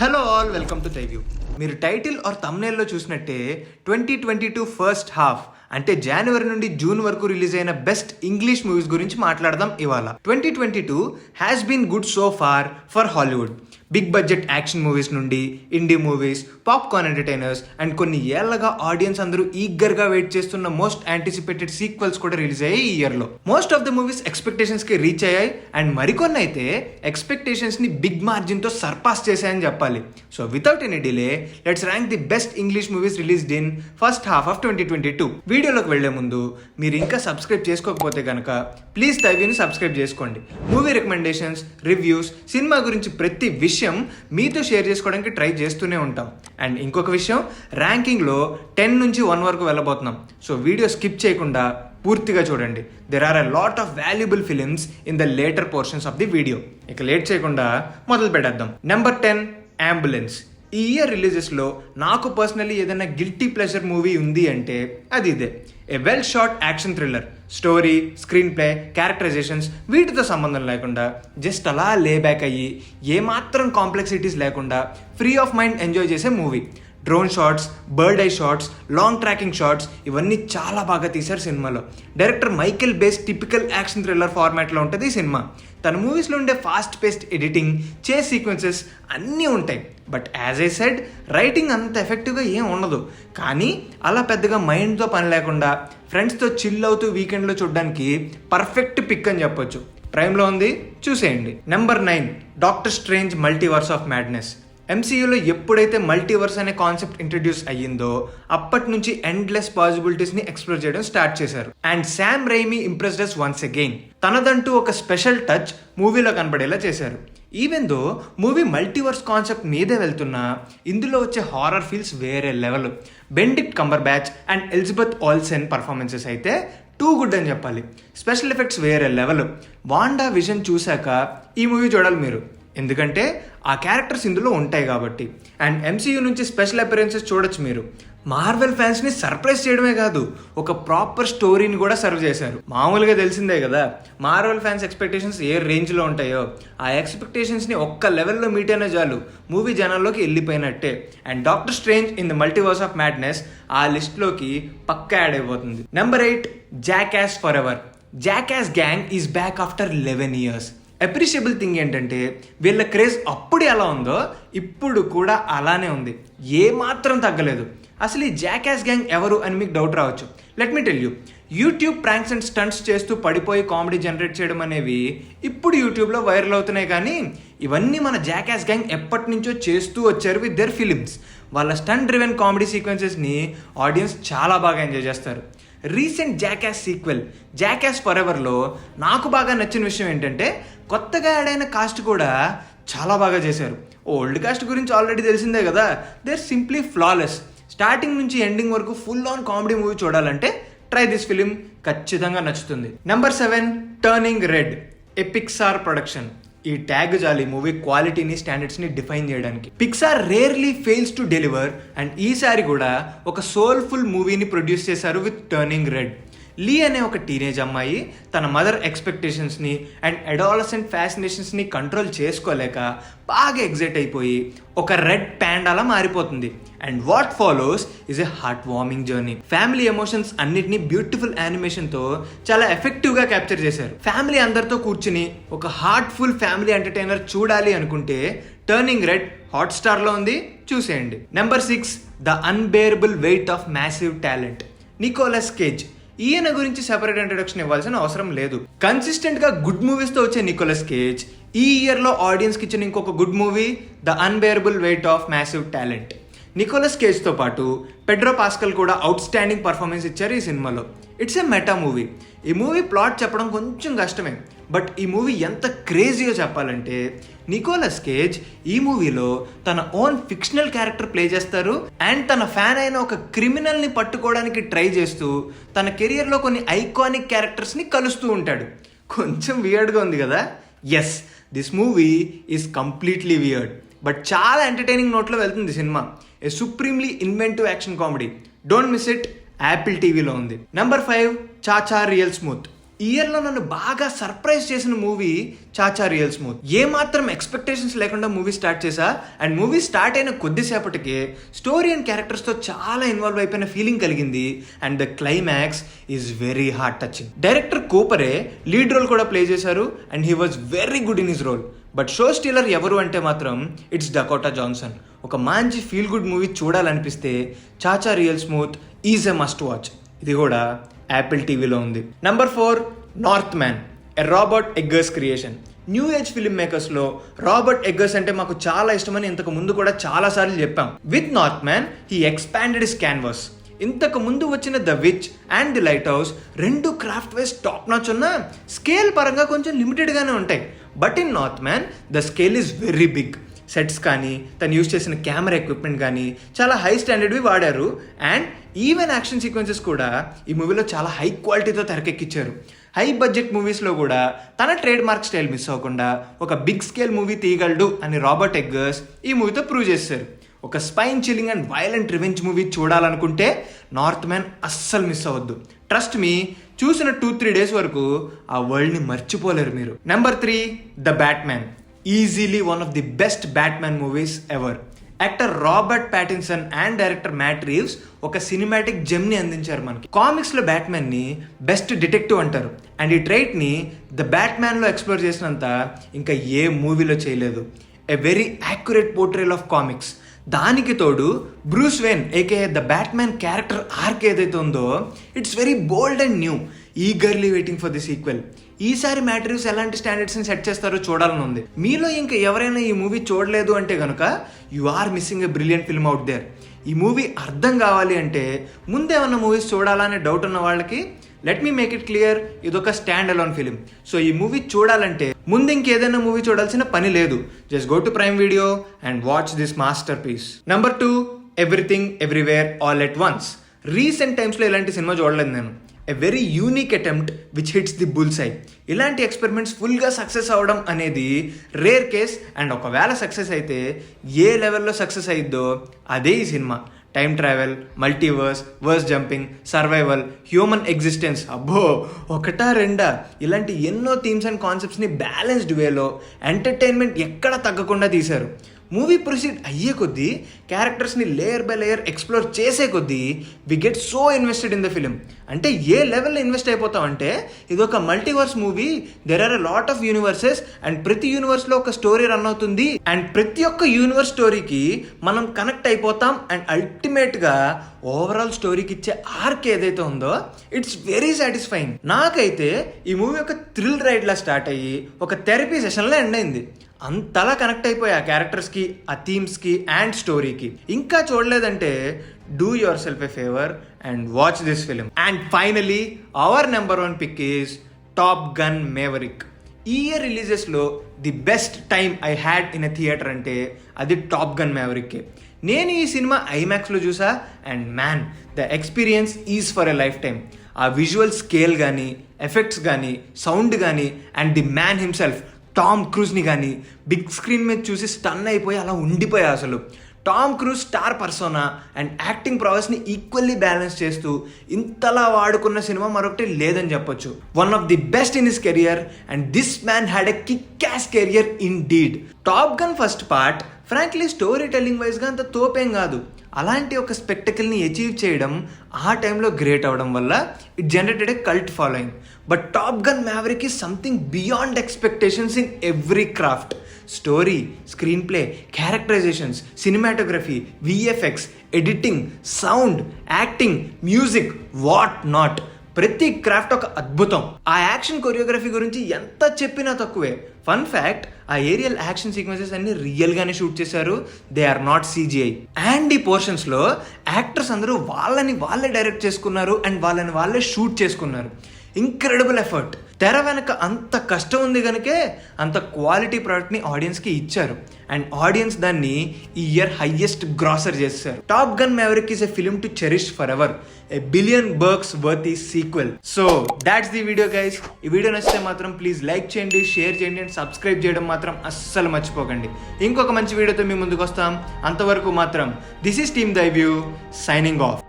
Hello all, welcome to టైవ్యూ. మీరు title are థంబ్నెయిల్లో చూసినట్టే 2022 ఫస్ట్ హాఫ్ అంటే జనవరి నుండి జూన్ వరకు రిలీజ్ అయిన బెస్ట్ ఇంగ్లీష్ మూవీస్ గురించి మాట్లాడదాం ఇవాళ. 2022 has been good so for Hollywood. Big budget action movies నుండి indie movies, popcorn entertainers and కొన్ని ఏళ్లగా ఆడియన్స్ అందరూ ఈగర్గా వెయిట్ చేస్తున్న మోస్ట్ యాంటిసిపేటెడ్ సీక్వెల్స్ కూడా రిలీజ్ అయ్యాయి ఈ ఇయర్లో. మోస్ట్ ఆఫ్ ద మూవీస్ ఎక్స్పెక్టేషన్స్కి రీచ్ అయ్యాయి అండ్ మరికొన్ని అయితే ఎక్స్పెక్టేషన్స్ని బిగ్ మార్జిన్తో సర్పాస్ చేశాయని చెప్పాలి. So without any delay let's rank the best English movies released in first half of 2022. వీడియోలోకి వెళ్లే ముందు మీరు ఇంకా సబ్స్క్రైబ్ చేసుకోకపోతే కనుక ప్లీజ్ టైవ్యూని సబ్స్క్రైబ్ చేసుకోండి. మూవీ రికమెండేషన్స్, రివ్యూస్, సినిమా గురించి ప్రతి విషయం మీతో షేర్ చేసుకోవడానికి ట్రై చేస్తూనే ఉంటాం. అండ్ ఇంకొక విషయం, ర్యాంకింగ్లో 10 నుంచి 1 వరకు వెళ్ళబోతున్నాం. సో వీడియో స్కిప్ చేయకుండా పూర్తిగా చూడండి. There are a lot of valuable films in the later portions of the video. ఇక లేట్ చేయకుండా మొదలు పెట్టేద్దాం. Number 10, ambulance. ఈ ఇయర్ రిలీజెస్లో నాకు పర్సనలీ ఏదైనా గిల్టీ ప్లెజర్ మూవీ ఉంది అంటే అది ఇదే. ఏ well shot action thriller. Story, screenplay, characterisations వీటితో సంబంధం లేకుండా జస్ట్ అలా లేబ్యాక్ అయ్యి ఏమాత్రం కాంప్లెక్సిటీస్ లేకుండా ఫ్రీ ఆఫ్ మైండ్ ఎంజాయ్ చేసే movie. Drone shots, bird I shots, long tracking shots ఇవన్నీ చాలా బాగా తీశారు సినిమాలో. Director Michael base typical action thriller ఫార్మాట్లో ఉంటుంది ఈ సినిమా. తన మూవీస్లో ఉండే ఫాస్ట్ పేస్డ్ ఎడిటింగ్, చేస్ సీక్వెన్సెస్ అన్నీ ఉంటాయి. But as I said, writing అంత ఎఫెక్టివ్గా ఏం ఉండదు. కానీ అలా పెద్దగా మైండ్తో పని లేకుండా ఫ్రెండ్స్తో చిల్ అవుతూ వీకెండ్లో చూడడానికి పర్ఫెక్ట్ పిక్ అని చెప్పొచ్చు. ప్రైమ్లో ఉంది, చూసేయండి. Number 9, doctor strange multiverse of madness. ఎంసీయూలో ఎప్పుడైతే మల్టీవర్స్ అనే కాన్సెప్ట్ ఇంట్రడ్యూస్ అయ్యిందో అప్పటి నుంచి ఎండ్లెస్ పాసిబిలిటీస్ని ఎక్స్ప్లోర్ చేయడం స్టార్ట్ చేశారు. And Sam Raimi impressed us once again. తనదంటూ ఒక స్పెషల్ టచ్ మూవీలో కనబడేలా చేశారు. Even though movie multiverse concept మీదే వెళ్తున్నా ఇందులో వచ్చే హారర్ ఫీల్స్ వేరే level. Benedict Cumberbatch and Elizabeth Olsen performances అయితే టూ గుడ్ అని చెప్పాలి. స్పెషల్ ఎఫెక్ట్స్ వేరే లెవెల్. వాండా విజన్ చూశాక ఈ మూవీ చూడాలి మీరు, ఎందుకంటే ఆ క్యారెక్టర్స్ ఇందులో ఉంటాయి కాబట్టి. అండ్ ఎంసీయూ నుంచి స్పెషల్ అపియరెన్సెస్ చూడొచ్చు మీరు. మార్వెల్ ఫ్యాన్స్ని సర్ప్రైజ్ చేయడమే కాదు, ఒక ప్రాపర్ స్టోరీని కూడా సర్వ్ చేశారు. మామూలుగా తెలిసిందే కదా మార్వెల్ ఫ్యాన్స్ ఎక్స్పెక్టేషన్స్ ఏ రేంజ్లో ఉంటాయో. ఆ ఎక్స్పెక్టేషన్స్ని ఒక్క లెవెల్లో మీట్ అయినా చాలు మూవీ జనాల్లోకి వెళ్ళిపోయినట్టే. And doctor strange in the multiverse of madness ఆ లిస్ట్లోకి పక్కా యాడ్ అయిపోతుంది. Number 8, Jackass forever. Jackass gang is back after 11 years. Appreciable thing ఏంటంటే వీళ్ళ క్రేజ్ అప్పుడు ఎలా ఉందో ఇప్పుడు కూడా అలానే ఉంది, ఏమాత్రం తగ్గలేదు. అసలు ఈ జాకాస్ గ్యాంగ్ ఎవరు అని మీకు డౌట్ రావచ్చు. Let me tell you, YouTube pranks and stunts చేస్తూ పడిపోయి కామెడీ జనరేట్ చేయడం అనేవి ఇప్పుడు యూట్యూబ్లో వైరల్ అవుతున్నాయి. కానీ ఇవన్నీ మన జాకాస్ గ్యాంగ్ ఎప్పటి నుంచో చేస్తూ వచ్చారు విత్ దేర్ ఫిలిమ్స్. వాళ్ళ స్టంట్ డ్రివెన్ కామెడీ సీక్వెన్సెస్ని ఆడియన్స్ చాలా బాగా ఎంజాయ్ చేస్తారు. రీసెంట్ జాకాస్ సీక్వెల్ జాకాస్ ఫర్ ఎవర్లో నాకు బాగా నచ్చిన విషయం ఏంటంటే కొత్తగా యాడ్ అయిన కాస్ట్ కూడా చాలా బాగా చేశారు. ఓల్డ్ కాస్ట్ గురించి ఆల్రెడీ తెలిసిందే కదా, they are simply flawless. Starting నుంచి ఎండింగ్ వరకు ఫుల్ ఆన్ కామెడీ మూవీ చూడాలంటే ట్రై దిస్ ఫిలిం, ఖచ్చితంగా నచ్చుతుంది. Number 7, turning red. A Pixar production. ఈ ట్యాగ్ జాలి మూవీ క్వాలిటీని, స్టాండర్డ్స్ని డిఫైన్ చేయడానికి. Pixar rarely fails to deliver and ఈసారి కూడా ఒక సోల్ఫుల్ మూవీని ప్రొడ్యూస్ చేశారు విత్ టర్నింగ్ రెడ్. లీ అనే ఒక టీనేజ్ అమ్మాయి తన మదర్ ఎక్స్పెక్టేషన్స్ని అండ్ అడాలసెంట్ ఫ్యాసినేషన్స్ని కంట్రోల్ చేసుకోలేక బాగా ఎగ్జైట్ అయిపోయి ఒక రెడ్ ప్యాండాలా మారిపోతుంది. And what follows is a heart warming journey. Family emotions అన్నిటినీ బ్యూటిఫుల్ యానిమేషన్తో చాలా ఎఫెక్టివ్గా క్యాప్చర్ చేశారు. ఫ్యామిలీ అందరితో కూర్చుని ఒక హార్ట్ఫుల్ ఫ్యామిలీ ఎంటర్టైనర్ చూడాలి అనుకుంటే టర్నింగ్ రెడ్ హాట్స్టార్లో ఉంది, చూసేయండి. Number 6, the unbearable weight of massive talent. Nicolas Cage. ఈయన గురించి సెపరేట్ ఇంట్రడక్షన్ ఇవ్వాల్సిన అవసరం లేదు. కన్సిస్టెంట్గా గుడ్ మూవీస్తో వచ్చే నికోలస్ కేజ్ ఈ ఇయర్లో ఆడియన్స్కి ఇచ్చిన ఇంకొక good movie the unbearable weight of massive talent. Nicolas కేజ్తో పాటు పెడ్రో పాస్కల్ కూడా అవుట్ స్టాండింగ్ పర్ఫార్మెన్స్ ఇచ్చారు ఈ సినిమాలో. It's a meta movie. ఈ మూవీ ప్లాట్ చెప్పడం కొంచెం కష్టమే, బట్ ఈ మూవీ ఎంత క్రేజీగా చెప్పాలంటే నికోలస్ కేజ్ ఈ మూవీలో తన ఓన్ ఫిక్షనల్ క్యారెక్టర్ ప్లే చేస్తారు అండ్ తన ఫ్యాన్ అయిన ఒక క్రిమినల్ని పట్టుకోవడానికి ట్రై చేస్తూ తన కెరియర్లో కొన్ని ఐకానిక్ క్యారెక్టర్స్ని కలుస్తూ ఉంటాడు. కొంచెం వియర్డ్గా ఉంది కదా? Yes, this movie is completely weird, but చాలా ఎంటర్టైనింగ్ నోట్లో వెళ్తుంది సినిమా. A supremely inventive action comedy. Don't miss it. Apple టీవీలో ఉంది. Number 5, cha cha real smooth. ఈ ఇయర్లో నన్ను బాగా సర్ప్రైజ్ చేసిన మూవీ చాచా రియల్ స్మూత్. ఏ మాత్రం ఎక్స్పెక్టేషన్స్ లేకుండా మూవీ స్టార్ట్ చేశా అండ్ మూవీ స్టార్ట్ అయిన కొద్దిసేపటికే స్టోరీ అండ్ క్యారెక్టర్స్తో చాలా ఇన్వాల్వ్ అయిపోయిన ఫీలింగ్ కలిగింది and the climax is very heart touching. Director కూపరే లీడ్ రోల్ కూడా ప్లే చేశారు and he was very good in his role. But show stealer ఎవరు అంటే మాత్రం ఇట్స్ డకోటా జాన్సన్. ఒక మంచి ఫీల్ గుడ్ మూవీ చూడాలనిపిస్తే cha cha real smooth is a must watch. ఇది కూడా యాపిల్ టీవీలో ఉంది. Number 4, Northman, a Robert Eggers creation. New age film మేకర్స్లో రాబర్ట్ ఎగ్గర్స్ అంటే మాకు చాలా ఇష్టమని ఇంతకు ముందు కూడా చాలాసార్లు చెప్పాం. With Northman he expanded his canvas. ఇంతకు ముందు వచ్చిన the witch and the lighthouse రెండు క్రాఫ్ట్ వైజ్ టాప్ నాచ్ ఉన్న స్కేల్ పరంగా కొంచెం లిమిటెడ్గానే ఉంటాయి. But in Northman the scale is very big. Sets కానీ తను యూజ్ చేసిన కెమెరా ఎక్విప్మెంట్ కానీ చాలా హై స్టాండర్డ్వి వాడారు అండ్ ఈవెన్ యాక్షన్ సీక్వెన్సెస్ కూడా ఈ మూవీలో చాలా హై క్వాలిటీతో తెరకెక్కించారు. హై బడ్జెట్ మూవీస్లో కూడా తన ట్రేడ్ మార్క్ స్టైల్ మిస్ అవ్వకుండా ఒక బిగ్ స్కేల్ మూవీ తీయగలడు అని రాబర్ట్ ఎగ్గర్స్ ఈ మూవీతో ప్రూవ్ చేశారు. ఒక spine chilling and violent revenge movie చూడాలనుకుంటే నార్త్ మ్యాన్ అస్సలు మిస్ అవ్వద్దు. ట్రస్ట్ మీ, చూసిన 2-3 డేస్ వరకు ఆ వరల్డ్ని మర్చిపోలేరు మీరు. Number 3, the Batman. Easily one of the best Batman movies ever. Actor Robert Pattinson and director Matt Reeves ఒక సినిమాటిక్ జెమ్ని అందించారు మనకి. కామిక్స్లో బ్యాట్మ్యాన్ని బెస్ట్ డిటెక్టివ్ అంటారు అండ్ ఈ ట్రైట్ని ద బ్యాట్మ్యాన్లో ఎక్స్ప్లోర్ చేసినంత ఇంకా ఏ మూవీలో చేయలేదు. A very accurate portrayal of comics. దానికి తోడు Bruce vane AK the Batman character arc ఏదైతే ఉందో it's very bold and new. Eagerly waiting for the sequel. ఈసారి మ్యాట్రివ్స్ ఎలాంటి స్టాండర్డ్స్ని సెట్ చేస్తారో చూడాలని ఉంది. మీలో ఇంకా ఎవరైనా ఈ మూవీ చూడలేదు అంటే కనుక you are missing a brilliant film out there. ఈ మూవీ అర్థం కావాలి అంటే ముందేమన్నా మూవీస్ చూడాలనే డౌట్ ఉన్న వాళ్ళకి let me make it clear, ఇదొక స్టాండ్ అలోన్ ఫిలిం. సో ఈ మూవీ చూడాలంటే ముందు ఇంకేదైనా మూవీ చూడాల్సిన పని లేదు. Just go to Prime Video and watch this masterpiece. Number 2, everything everywhere all at once. Recent టైమ్స్లో ఇలాంటి సినిమా చూడలేదు నేను. A very unique attempt which hits the bull's eye. ఇలాంటి ఎక్స్పెరిమెంట్స్ ఫుల్గా సక్సెస్ అవ్వడం అనేది రేర్ కేస్ అండ్ ఒకవేళ సక్సెస్ అయితే ఏ లెవెల్లో సక్సెస్ అయిద్దో అదే ఈ సినిమా. Time travel, multiverse, verse jumping, survival, human existence, అబ్బో ఒకటా రెండా ఇలాంటి ఎన్నో థీమ్స్ అండ్ కాన్సెప్ట్స్ని బ్యాలెన్స్డ్ వేలో ఎంటర్టైన్మెంట్ ఎక్కడ తగ్గకుండా తీశారు. మూవీ ప్రొసీడ్ అయ్యే కొద్దీ క్యారెక్టర్స్ని లేయర్ బై లేయర్ ఎక్స్ప్లోర్ చేసే కొద్దీ we get so invested in the film. అంటే ఏ లెవెల్లో ఇన్వెస్ట్ అయిపోతామంటే ఇది ఒక multiverse movie. There are a lot of universes and ప్రతి యూనివర్స్లో ఒక స్టోరీ రన్ అవుతుంది అండ్ ప్రతి ఒక్క యూనివర్స్ స్టోరీకి మనం కనెక్ట్ అయిపోతాం అండ్ అల్టిమేట్గా ఓవరాల్ స్టోరీకి ఇచ్చే ఆర్క్ ఏదైతే ఉందో ఇట్స్ వెరీ సాటిస్ఫైయింగ్. నాకైతే ఈ మూవీ ఒక థ్రిల్ రైడ్లా స్టార్ట్ అయ్యి ఒక థెరపీ సెషన్లో ఎండ్ అయింది. అంతలా కనెక్ట్ అయిపోయి ఆ క్యారెక్టర్స్కి, ఆ థీమ్స్కి అండ్ స్టోరీకి. ఇంకా చూడలేదంటే do yourself a favour and watch this film. And finally our number 1 pick is top gun Maverick. ఈ ఇయర్ రిలీజెస్లో the best time I had in a theatre అంటే అది టాప్ గన్ మేవరిక్కే. నేను ఈ సినిమా ఐమాక్స్లో చూసా and man the experience is for a lifetime. ఆ విజువల్ స్కేల్ కానీ, ఎఫెక్ట్స్ కానీ, సౌండ్ కానీ and the man himself Tom క్రూజ్ని కానీ బిగ్ స్క్రీన్ మీద చూసి స్టన్ అయిపోయి అలా ఉండిపోయా. అసలు Tom Cruise star persona and acting ప్రాసెస్ని ఈక్వల్లీ బ్యాలెన్స్ చేస్తూ ఇంతలా వాడుకున్న సినిమా మరొకటి లేదని చెప్పొచ్చు. One of the best in his career and this man had a kick ass career indeed. Top Gun first part frankly story telling వైజ్గా అంత తోపేం కాదు. అలాంటి ఒక స్పెక్టకిల్ని అచీవ్ చేయడం ఆ టైంలో గ్రేట్ అవడం వల్ల it generated a cult following. But Top gun Maverick is something beyond expectations in every craft. Story, screenplay, characterisations, cinematography, VFX, editing, sound, acting, music, what not. ప్రతి క్రాఫ్ట్ ఒక అద్భుతం. ఆ action choreography గురించి ఎంత చెప్పినా తక్కువే. Fun fact, ఆ aerial action sequences అన్ని రియల్గానే షూట్ చేశారు. They are not CGI. And ఈ పోర్షన్స్లో యాక్టర్స్ అందరూ వాళ్ళే డైరెక్ట్ చేసుకున్నారు అండ్ వాళ్ళే షూట్ చేసుకున్నారు. Incredible effort. తెర వెనక అంత కష్టం ఉంది కనుకే అంత క్వాలిటీ ప్రోడక్ట్ని ఆడియన్స్కి ఇచ్చారు అండ్ ఆడియన్స్ దాన్ని ఈ ఇయర్ హైయెస్ట్ గ్రాసర్ చేశారు. Top gun Maverick is a film to cherish forever. A billion bucks worth ఈ సీక్వెల్. So that's the video guys. ఈ వీడియో నచ్చితే మాత్రం ప్లీజ్ లైక్ చేయండి, షేర్ చేయండి అండ్ సబ్స్క్రైబ్ చేయడం మాత్రం అస్సలు మర్చిపోకండి. ఇంకొక మంచి వీడియోతో మీ ముందుకు వస్తాం. అంతవరకు మాత్రం this is team the view signing off.